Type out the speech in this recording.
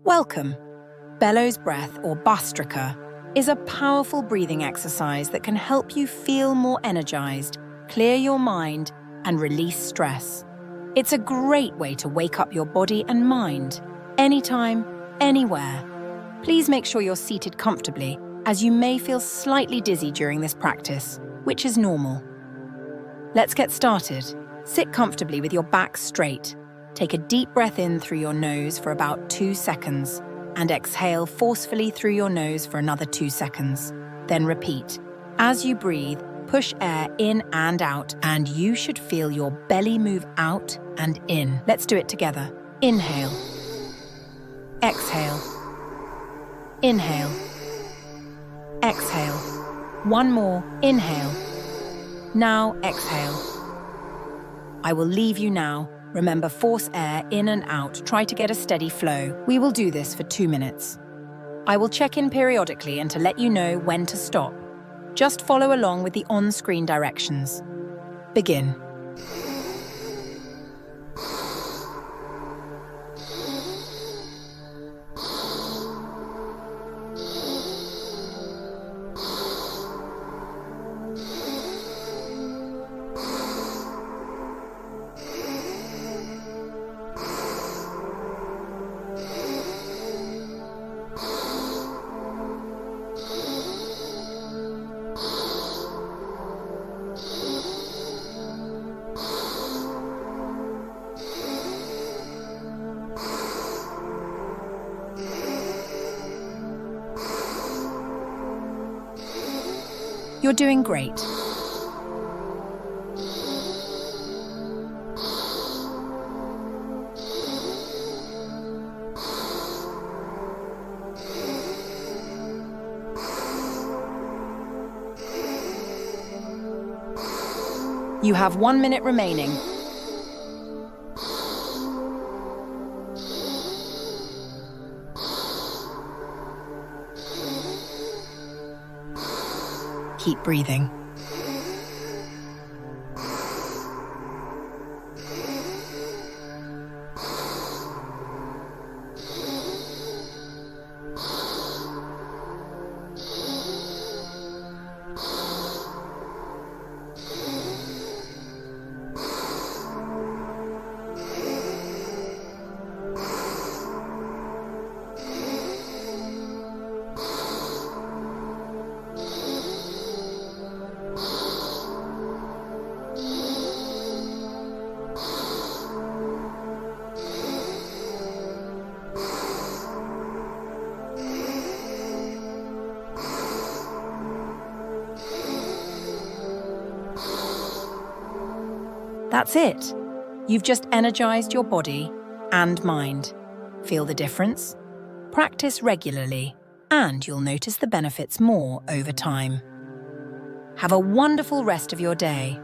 Welcome. Bellows Breath, or Bhastrika, is a powerful breathing exercise that can help you feel more energized, clear your mind, and release stress. It's a great way to wake up your body and mind, anytime, anywhere. Please make sure you're seated comfortably, as you may feel slightly dizzy during this practice, which is normal. Let's get started. Sit comfortably with your back straight. Take a deep breath in through your nose for about 2 seconds and exhale forcefully through your nose for another 2 seconds. Then repeat. As you breathe, push air in and out, and you should feel your belly move out and in. Let's do it together. Inhale. Exhale. Inhale. Exhale. One more. Inhale. Now exhale. I will leave you now. Remember, force air in and out. Try to get a steady flow. We will do this for 2 minutes. I will check in periodically and to let you know when to stop. Just follow along with the on-screen directions. Begin. You're doing great. You have 1 minute remaining. Keep breathing. That's it. You've just energized your body and mind. Feel the difference? Practice regularly, and you'll notice the benefits more over time. Have a wonderful rest of your day.